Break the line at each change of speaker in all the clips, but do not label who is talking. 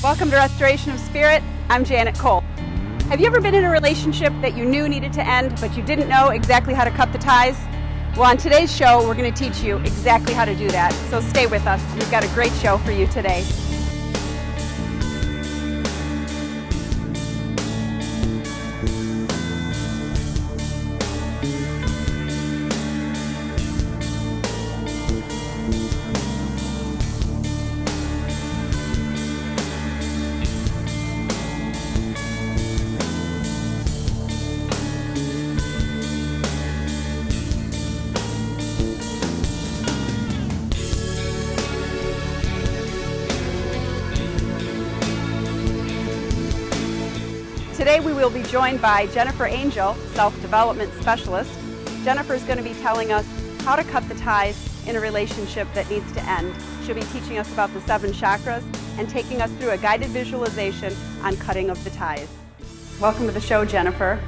Welcome to Restoration of Spirit. I'm Janet Kohl. Have you ever been in a relationship that you knew needed to end, but you didn't know exactly how to cut the ties? Well, on today's show, we're going to teach you exactly how to do that. So stay with us. We've got a great show for you today. Today we will be joined by Jennifer Angel, Self-Development Specialist. Jennifer is going to be telling us how to cut the ties in a relationship that needs to end. She'll be teaching us about the 7 chakras and taking us through a guided visualization on cutting of the ties. Welcome to the show, Jennifer.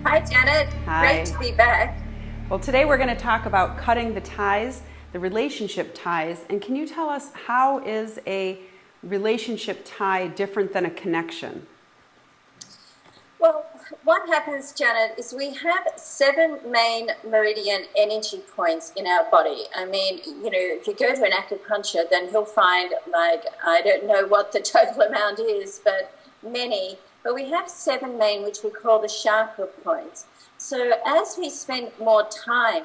Hi, Janet.
Hi.
Great to be back.
Well, today we're going to talk about cutting the ties, the relationship ties, and can you tell us how is a relationship tie different than a connection?
Well, what happens, Janet, is we have 7 main meridian energy points in our body. I mean, if you go to an acupuncture, then he'll find, I don't know what the total amount is, but many. But we have 7 main, which we call the chakra points. So as we spend more time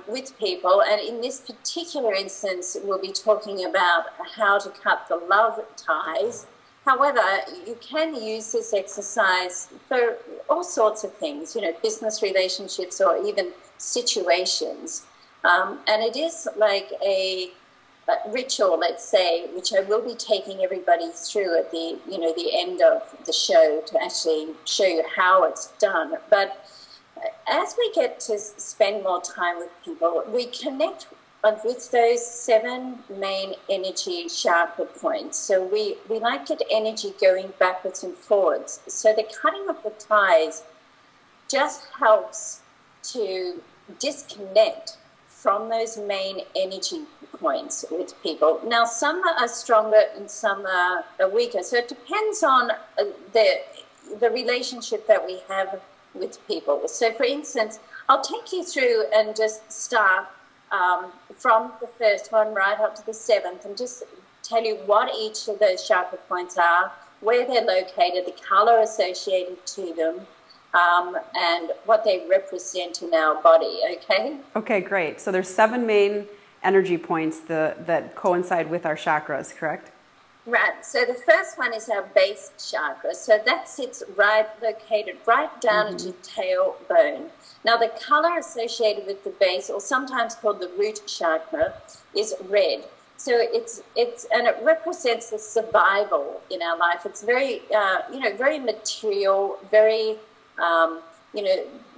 with people, and in this particular instance, we'll be talking about how to cut the love ties. However, you can use this exercise for all sorts of things, business relationships or even situations. And it is like a ritual, let's say, which I will be taking everybody through at the end of the show to actually show you how it's done. But as we get to spend more time with people, we connect with those 7 main energy chakra points. So we like get energy going backwards and forwards. So the cutting of the ties just helps to disconnect from those main energy points with people. Now, some are stronger and some are weaker. So it depends on the relationship that we have with people. So for instance, I'll take you through and just start from the first one right up to the 7th and just tell you what each of those chakra points are, where they're located, the color associated to them, and what they represent in our body, okay?
Okay, great. So there's 7 main energy points that coincide with our chakras, correct?
Right. So the first one is our base chakra. So that sits located right down into your tailbone. Now the color associated with the base, or sometimes called the root chakra, is red. So and it represents the survival in our life. It's very very material, very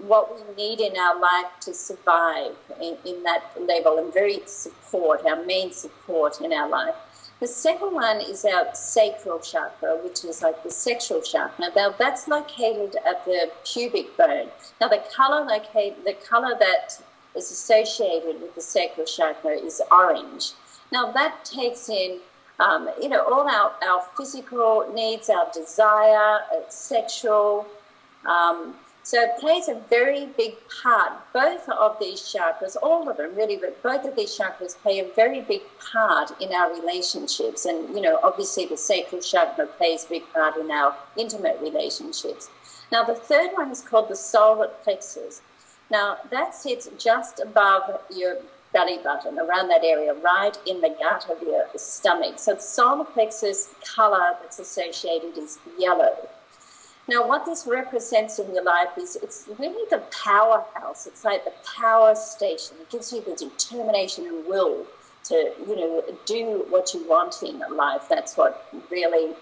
what we need in our life to survive in that level, and very support, our main support in our life. The second one is our sacral chakra, which is like the sexual chakra. Now that's located at the pubic bone. Now the color that is associated with the sacral chakra is orange. Now that takes in all our physical needs, our desire, sexual. So it plays a very big part. Both of these chakras, all of them really, but both of these chakras play a very big part in our relationships. And, obviously the sacral chakra plays a big part in our intimate relationships. Now, the third one is called the solar plexus. Now, that sits just above your belly button, around that area, right in the gut of your stomach. So the solar plexus color that's associated is yellow. Now, what this represents in your life is it's really the powerhouse. It's like the power station. It gives you the determination and will to, do what you want in life. That's what really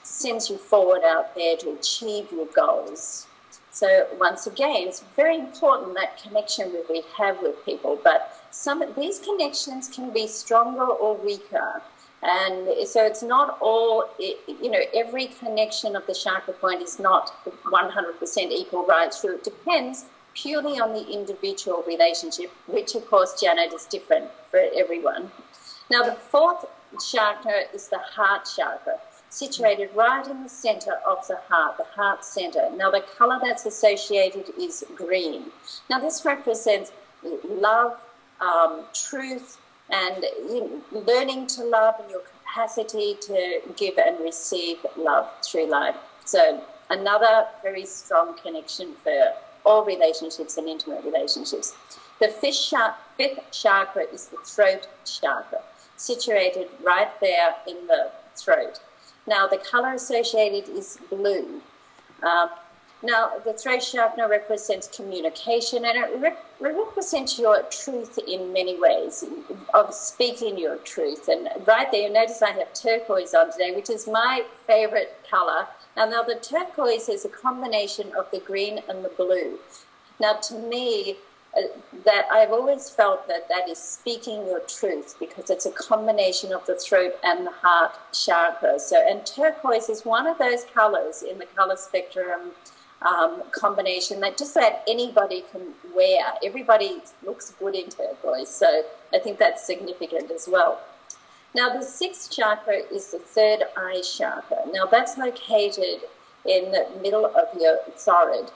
sends you forward out there to achieve your goals. So once again, it's very important, that connection that we have with people. But some of these connections can be stronger or weaker. And so it's not all, every connection of the chakra point is not 100% equal right through. It depends purely on the individual relationship, which of course, Janet, is different for everyone. Now the fourth chakra is the heart chakra, situated right in the center of the heart center. Now, the color that's associated is green. Now, this represents love, truth, and learning to love and your capacity to give and receive love through life. So another very strong connection for all relationships and intimate relationships. The fifth chakra is the throat chakra, situated right there in the throat. Now, the color associated is blue. Now, the throat chakra represents communication, and it represents your truth in many ways, of speaking your truth. And right there, you notice I have turquoise on today, which is my favorite color. And now the turquoise is a combination of the green and the blue. Now, to me, that I've always felt that is speaking your truth, because it's a combination of the throat and the heart chakra. So, and turquoise is one of those colors in the color spectrum combination that just that anybody can wear. Everybody looks good in turquoise, so I think that's significant as well. Now, the sixth chakra is the third eye chakra. Now, that's located in the middle of your forehead.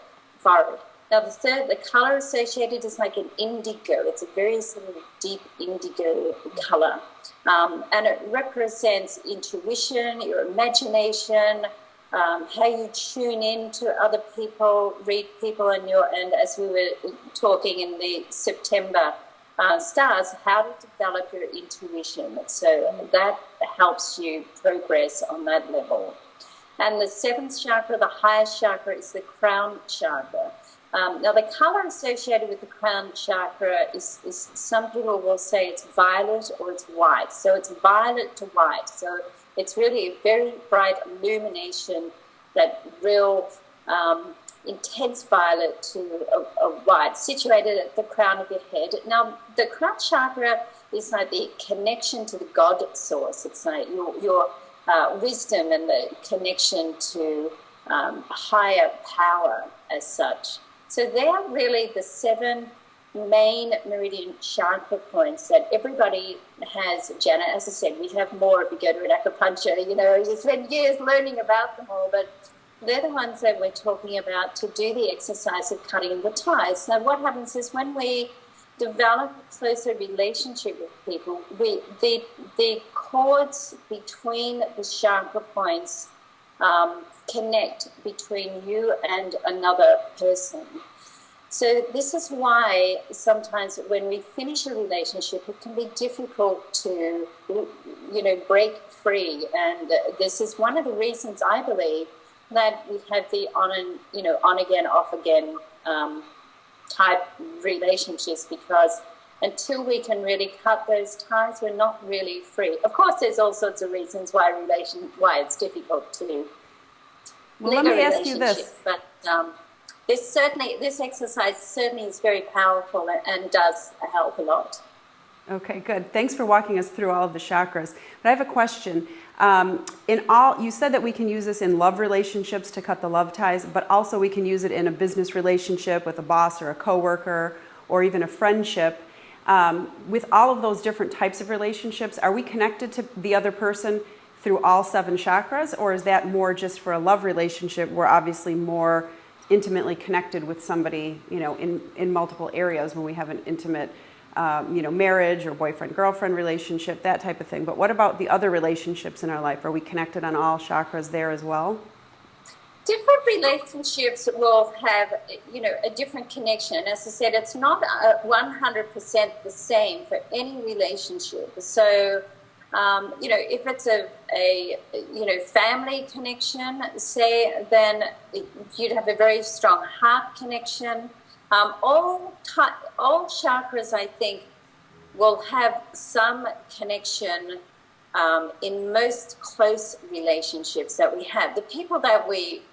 Now, the color associated is like an indigo. It's a very sort of deep indigo color. And it represents intuition, your imagination, how you tune in to other people, read people, and as we were talking in the September stars, how to develop your intuition. So that helps you progress on that level. And the seventh chakra, the highest chakra, is the crown chakra. Now, the color associated with the crown chakra is some people will say it's violet or it's white. So it's violet to white. So it's really a very bright illumination, that real intense violet to a white, situated at the crown of your head. Now, the crown chakra is like the connection to the God source. It's like your wisdom and the connection to higher power as such. So they are really the 7 main meridian chakra points that everybody has. Janet, as I said, we have more if you go to an acupuncture. You spend years learning about them all, but they're the ones that we're talking about to do the exercise of cutting the ties. Now, what happens is when we develop a closer relationship with people, the cords between the chakra points connect between you and another person. So this is why sometimes when we finish a relationship, it can be difficult to, break free. And this is one of the reasons I believe that we have the on again, off again type relationships, because until we can really cut those ties, we're not really free. Of course, there's all sorts of reasons why it's difficult to.
Well, let me ask you this.
But this exercise certainly is very powerful and does help a lot.
Okay, good. Thanks for walking us through all of the chakras. But I have a question. You said that we can use this in love relationships to cut the love ties, but also we can use it in a business relationship with a boss or a coworker or even a friendship. With all of those different types of relationships, are we connected to the other person through all 7 chakras, or is that more just for a love relationship? We're obviously more intimately connected with somebody, in multiple areas when we have an intimate, marriage or boyfriend-girlfriend relationship, that type of thing. But what about the other relationships in our life? Are we connected on all chakras there as well?
Different relationships will have, a different connection. As I said, it's not 100% the same for any relationship. So, if it's a family connection, say, then you'd have a very strong heart connection. All chakras, I think, will have some connection in most close relationships that we have. The people that we,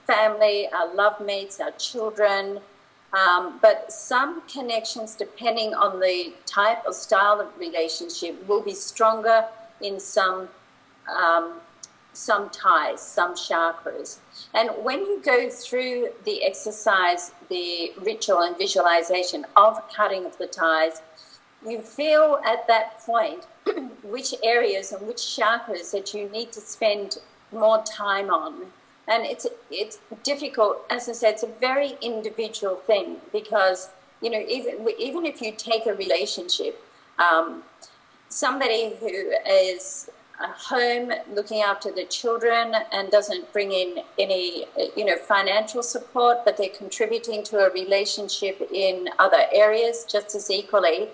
family, our love mates, our children, but some connections, depending on the type or style of relationship, will be stronger in some ties, some chakras. And when you go through the exercise, the ritual and visualization of cutting of the ties, you feel at that point which areas and which chakras that you need to spend more time on. And it's difficult. As I said, it's a very individual thing because, you know, even if you take a relationship, somebody who is at home looking after the children and doesn't bring in any, you know, financial support, but they're contributing to a relationship in other areas just as equally,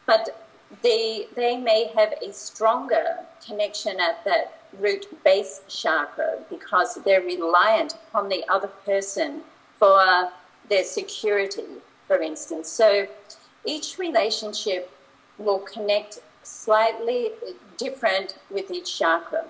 but they may have a stronger connection at that root base chakra because they're reliant upon the other person for their security, for instance. So each relationship will connect slightly different with each chakra.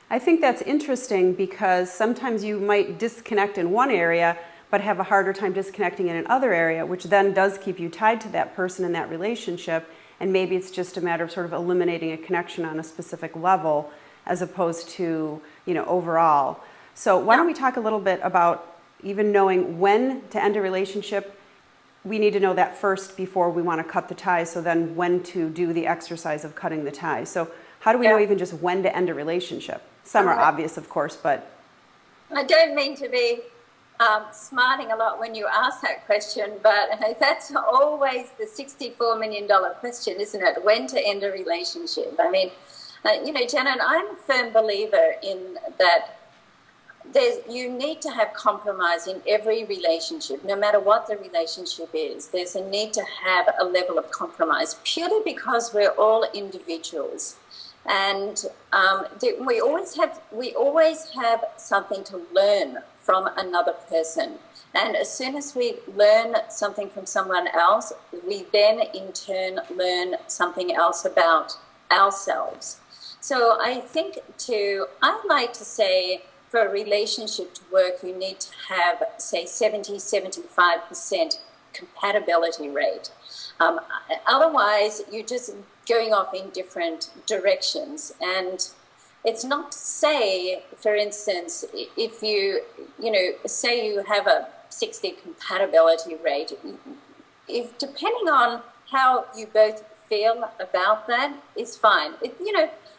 I think that's interesting because sometimes you might disconnect in one area but have a harder time disconnecting in another area, which then does keep you tied to that person in that relationship. And maybe it's just a matter of sort of eliminating a connection on a specific level as opposed to, you know, overall. So why don't we talk a little bit about even knowing when to end a relationship. We need to know that first before we want to cut the ties, so then when to do the exercise of cutting the ties. So how do we know even just when to end a relationship? Some are obvious, of course, but...
I don't mean to be smarting a lot when you ask that question, but that's always the $64 million question, isn't it? When to end a relationship. I mean, you know, Janet, I'm a firm believer in that you need to have compromise in every relationship, no matter what the relationship is. There's a need to have a level of compromise, purely because we're all individuals. And we always have something to learn from another person. And as soon as we learn something from someone else, we then in turn learn something else about ourselves. So I think I like to say for a relationship to work, you need to have, say, 70-75% compatibility rate. Otherwise, you're just going off in different directions. And it's not to say, for instance, if you say you have a 60 compatibility rate, if depending on how you both feel about that is fine.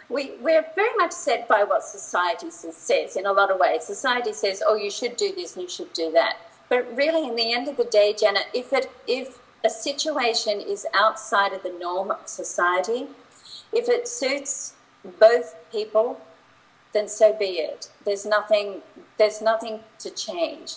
We're very much set by what society says in a lot of ways. Society says, oh, you should do this and you should do that. But really, in the end of the day, Janet, if a situation is outside of the norm of society, if it suits both people, then so be it. There's nothing to change.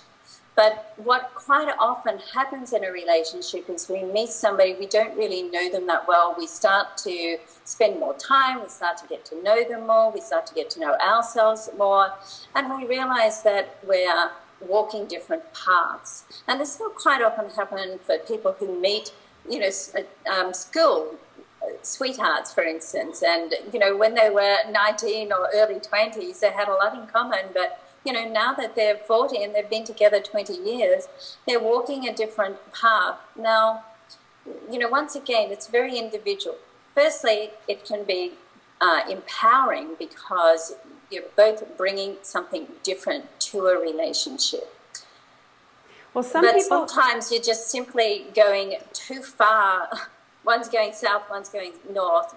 But what quite often happens in a relationship is we meet somebody, we don't really know them that well. We start to spend more time, we start to get to know them more, we start to get to know ourselves more, and we realize that we're walking different paths. And this will quite often happen for people who meet, school sweethearts, for instance, and, when they were 19 or early 20s, they had a lot in common, but now that they're 40 and they've been together 20 years, they're walking a different path. Now, once again, it's very individual. Firstly, it can be empowering because you're both bringing something different to a relationship.
Well,
sometimes you're just simply going too far. One's going south, one's going north,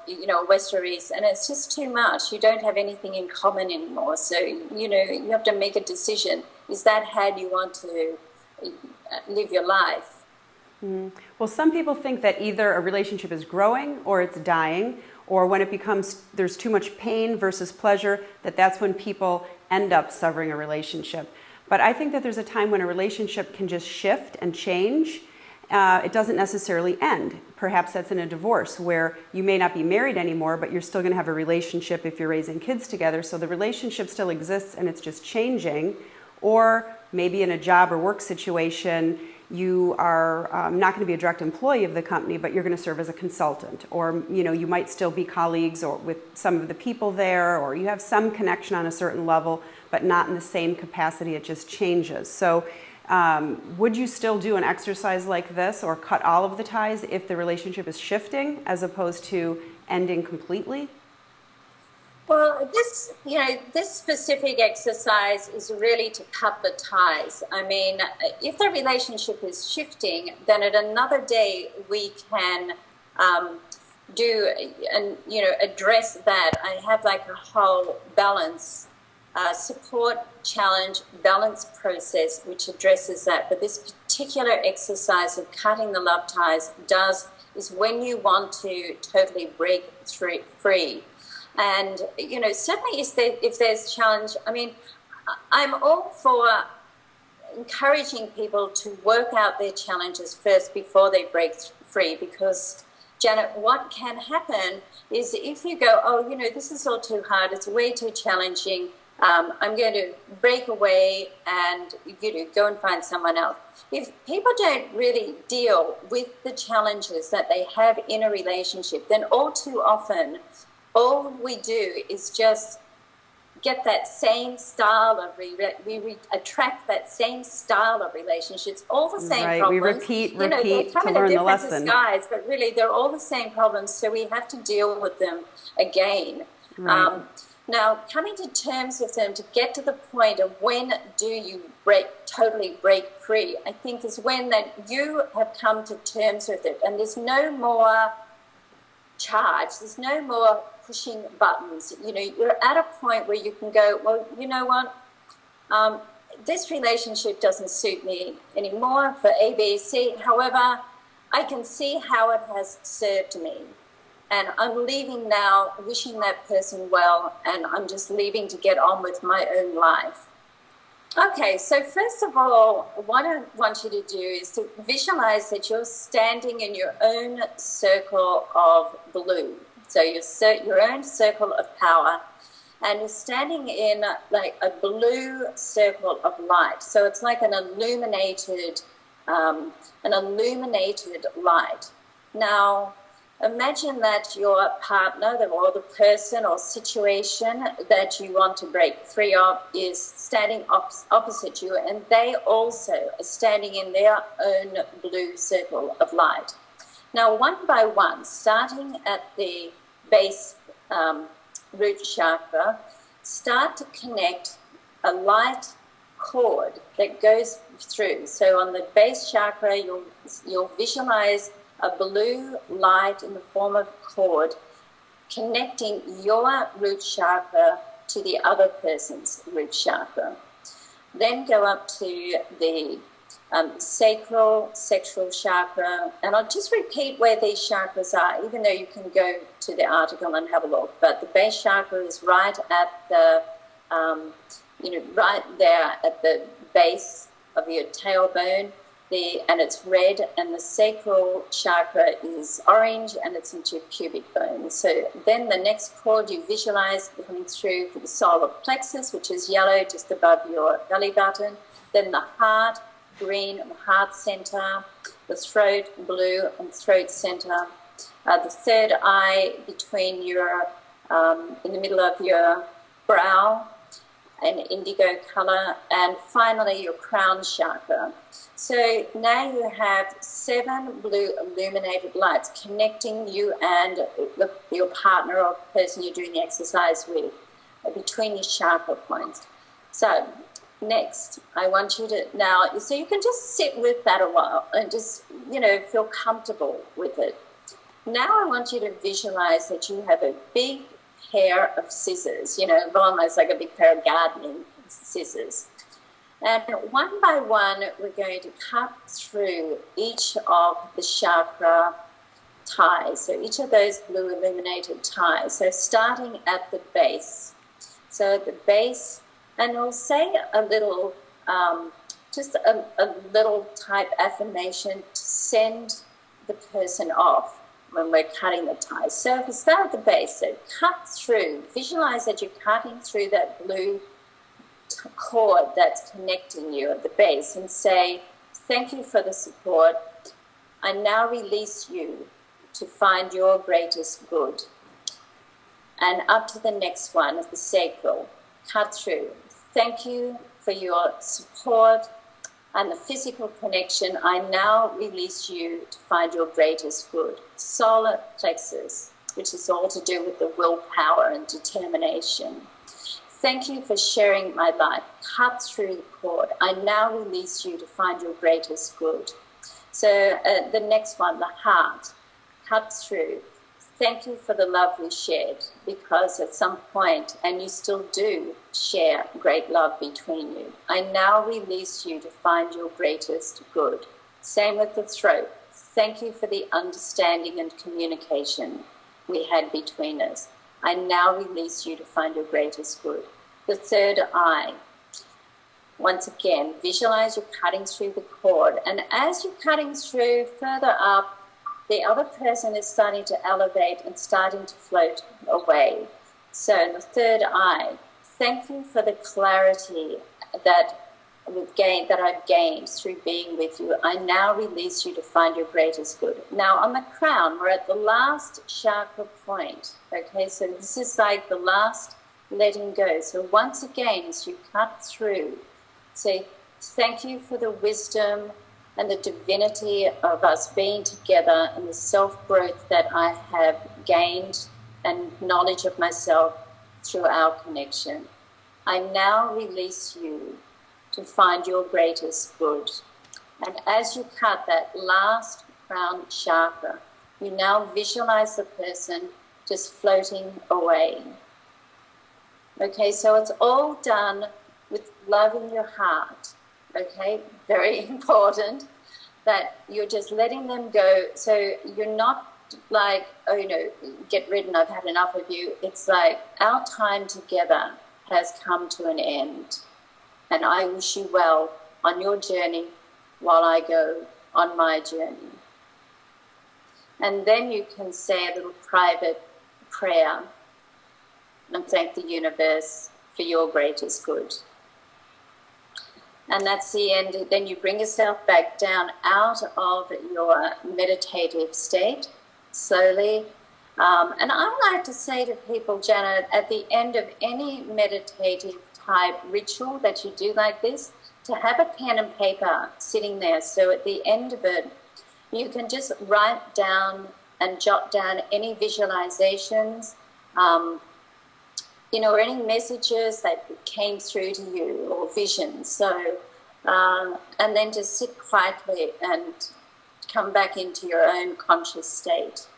west or east, and it's just too much. You don't have anything in common anymore. So, you have to make a decision. Is that how you want to live your life?
Mm. Well, some people think that either a relationship is growing or it's dying, or when it becomes, there's too much pain versus pleasure, that's when people end up severing a relationship. But I think that there's a time when a relationship can just shift and change. It doesn't necessarily end. Perhaps that's in a divorce where you may not be married anymore, but you're still going to have a relationship if you're raising kids together. So the relationship still exists and it's just changing. Or maybe in a job or work situation, you are not going to be a direct employee of the company, but you're going to serve as a consultant. Or, you might still be colleagues or with some of the people there, or you have some connection on a certain level, but not in the same capacity. It just changes. So would you still do an exercise like this or cut all of the ties if the relationship is shifting as opposed to ending completely?
Well, this specific exercise is really to cut the ties. I mean, if the relationship is shifting, then at another day we can do and address that. I have like a whole balance, support, challenge, balance process which addresses that. But this particular exercise of cutting the love ties is when you want to totally break free. And certainly if there's challenge, I mean, I'm all for encouraging people to work out their challenges first before they break free, because Janet, what can happen is if you go, this is all too hard, it's way too challenging, I'm going to break away and go and find someone else. If people don't really deal with the challenges that they have in a relationship, then all too often, all we do is just get that same style of we attract that same style of relationships, all the same problems.
We repeat
they come
to
in
learn
a
the lesson.
disguise, but really they're all the same problems, so we have to deal with them again.
Right.
Now, coming to terms with them to get to the point of when do you totally break free, I think is when that you have come to terms with it, and there's no more charge, there's no more pushing buttons. You're at a point where you can go, well, you know what, this relationship doesn't suit me anymore for A, B, C. However, I can see how it has served me. And I'm leaving now, wishing that person well, and I'm just leaving to get on with my own life. Okay, so first of all, what I want you to do is to visualize that you're standing in your own circle of blue. So your own circle of power, and you're standing in like a blue circle of light. So it's like an illuminated light. Now, imagine that your partner or the person or situation that you want to break free of is standing opposite you, and they also are standing in their own blue circle of light. Now, one by one, starting at the base root chakra, start to connect a light cord that goes through. So on the base chakra, you'll visualize a blue light in the form of a cord connecting your root chakra to the other person's root chakra. Then go up to the sacral, sexual chakra, and I'll just repeat where these chakras are, even though you can go to the article and have a look. But the base chakra is right at the, right there at the base of your tailbone. And it's red, and the sacral chakra is orange, and it's into your pubic bone. So then the next cord you visualize coming through for the solar plexus, which is yellow just above your belly button. Then the heart, green, and the heart center. The throat, blue, and throat center. The third eye between your, in the middle of your brow, an indigo color, and finally your crown chakra. So now you have 7 blue illuminated lights connecting you and your partner or person you're doing the exercise with between your chakra points. So next, I want you to now, so you can just sit with that a while and just, feel comfortable with it. Now I want you to visualize that you have a big pair of scissors, almost like a big pair of gardening scissors. And one by one, we're going to cut through each of the chakra ties. So each of those blue illuminated ties. So starting at the base. So at the base, and we'll say a little, just a little type affirmation to send the person off when we're cutting the ties. So if we start at the base, so cut through, visualize that you're cutting through that blue cord that's connecting you at the base, and say, thank you for the support. I now release you to find your greatest good. And up to the next one, at the sacral, cut through. Thank you for your support and the physical connection. I now release you to find your greatest good. Solar plexus, which is all to do with the willpower and determination. Thank you for sharing my life. Cut through the cord. I now release you to find your greatest good. So the next one, the heart. cut through, thank you for the love we shared, because at some point, and you still do share great love between you. I now release you to find your greatest good. Same with the throat. Thank you for the understanding and communication we had between us. I now release you to find your greatest good. The third eye. Once again, visualize you're cutting through the cord. And as you're cutting through further up, the other person is starting to elevate and starting to float away. So the third eye, thank you for the clarity that I've gained through being with you. I now release you to find your greatest good. Now on the crown, we're at the last chakra point. Okay, so this is like the last letting go. So once again, as you cut through, say thank you for the wisdom and the divinity of us being together and the self-growth that I have gained and knowledge of myself through our connection. I now release you to find your greatest good. And as you cut that last crown chakra, you now visualize the person just floating away. Okay, so it's all done with love in your heart. Okay, very important that you're just letting them go. So you're not like, oh, you know, get rid and I've had enough of you. It's like our time together has come to an end. And I wish you well on your journey while I go on my journey. And then you can say a little private prayer and thank the universe for your greatest good. And that's the end. Then you bring yourself back down out of your meditative state, slowly. And I like to say to people, Janet, at the end of any meditative type ritual that you do like this, to have a pen and paper sitting there. So at the end of it, you can just write down and jot down any visualizations, or any messages that came through to you or visions. So, and then just sit quietly and come back into your own conscious state.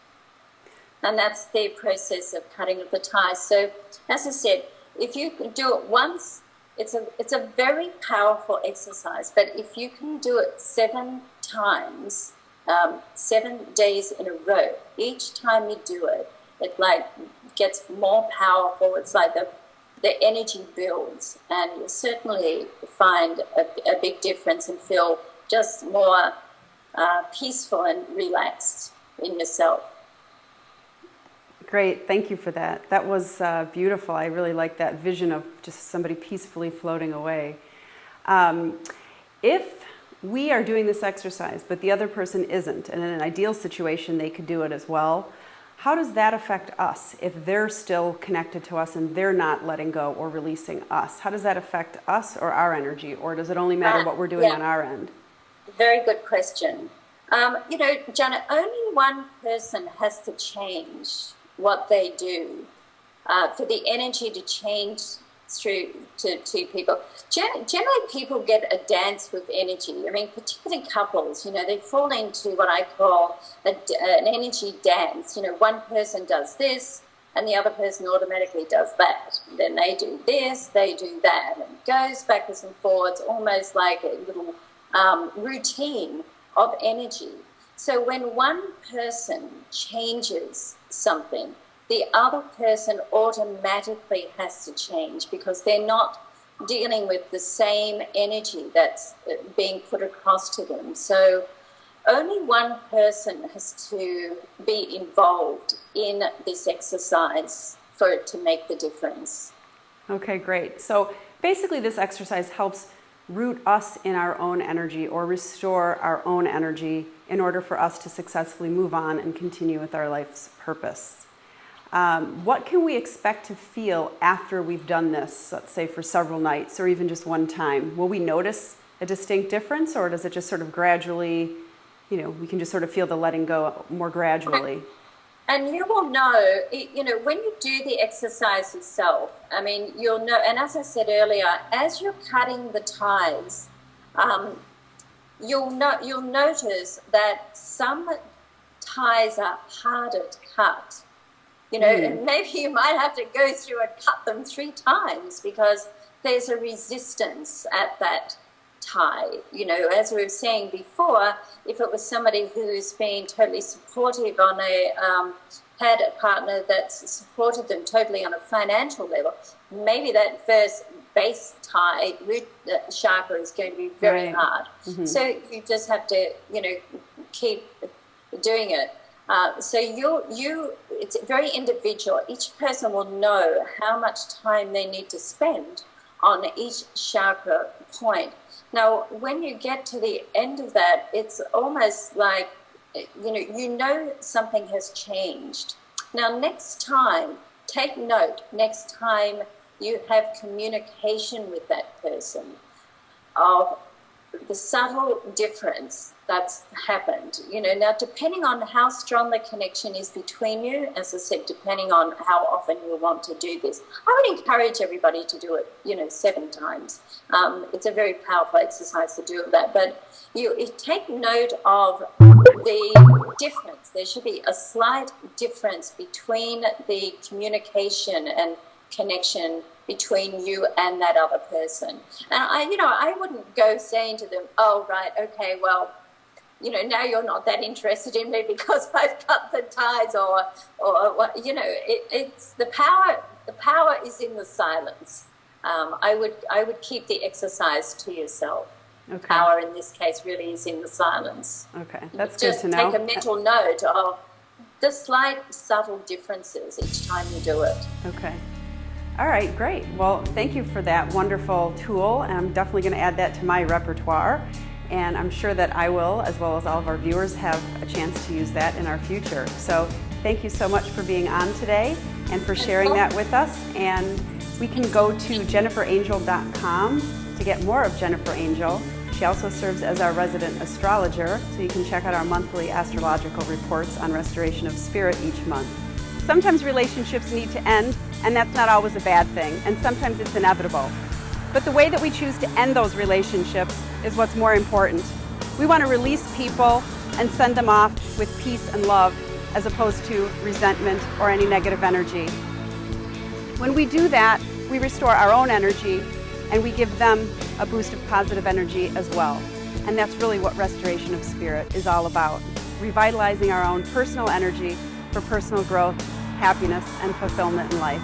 And that's the process of cutting of the ties. So, as I said, if you can do it once, it's a very powerful exercise. But if you can do it 7 times, 7 days in a row, each time you do it, it like gets more powerful. It's like the energy builds, and you'll certainly find a big difference and feel just more peaceful and relaxed in yourself.
Great, thank you for that. That was beautiful. I really like that vision of just somebody peacefully floating away. If we are doing this exercise, but the other person isn't, and in an ideal situation, they could do it as well, how does that affect us if they're still connected to us and they're not letting go or releasing us? How does that affect us or our energy, or does it only matter what we're doing on our end? Very good question.
Janet, only one person has to change what they do for the energy to change through to people. Generally, people get a dance with energy. I mean, particularly couples, they fall into what I call an energy dance. One person does this and the other person automatically does that. Then they do this, they do that, and it goes backwards and forwards, almost like a little routine of energy. So when one person changes something, the other person automatically has to change because they're not dealing with the same energy that's being put across to them. So only one person has to be involved in this exercise for it to make the difference. Okay, great. So basically this exercise helps root us in our own energy or restore our own energy in order for us to successfully move on and continue with our life's purpose. What can we expect to feel after we've done this, let's say for several nights or even just one time? Will we notice a distinct difference, or does it just sort of gradually, we can just sort of feel the letting go more gradually? And you will know, when you do the exercise yourself, I mean, you'll know, and as I said earlier, as you're cutting the ties, you'll notice that some ties are harder to cut. You know, and maybe you might have to go through and cut them 3 times because there's a resistance at that tie. You know, as we were saying before, if it was somebody who's been totally supportive on had a partner that's supported them totally on a financial level, maybe that first base tie, root chakra, is going to be very hard. So you just have to, you know, keep doing it. So it's very individual. Each person will know how much time they need to spend on each chakra point. Now, when you get to the end of that, it's almost like, you know something has changed. Now, next time, take note, next time you have communication with that person of the subtle difference that's happened. You know, now depending on how strong the connection is between you, as I said, depending on how often you want to do this, I would encourage everybody to do it, 7 times. It's a very powerful exercise to do that, but you take note of the difference. There should be a slight difference between the communication and connection between you and that other person. And I wouldn't go saying to them, oh, right, okay, well, now you're not that interested in me because I've cut the ties, or it's the power is in the silence. I would keep the exercise to yourself. Okay. Power in this case really is in the silence.
Okay, that's
good
to know.
Just take a mental note of the slight subtle differences each time you do it.
Okay. All right, great. Well, thank you for that wonderful tool. And I'm definitely going to add that to my repertoire. And I'm sure that I will, as well as all of our viewers, have a chance to use that in our future. So thank you so much for being on today and for sharing that with us. And we can go to jenniferangel.com to get more of Jennifer Angel. She also serves as our resident astrologer, so you can check out our monthly astrological reports on restoration of spirit each month. Sometimes relationships need to end, and that's not always a bad thing, and sometimes it's inevitable. But the way that we choose to end those relationships is what's more important. We want to release people and send them off with peace and love, as opposed to resentment or any negative energy. When we do that, we restore our own energy, and we give them a boost of positive energy as well. And that's really what restoration of spirit is all about, revitalizing our own personal energy for personal growth, happiness, and fulfillment in life.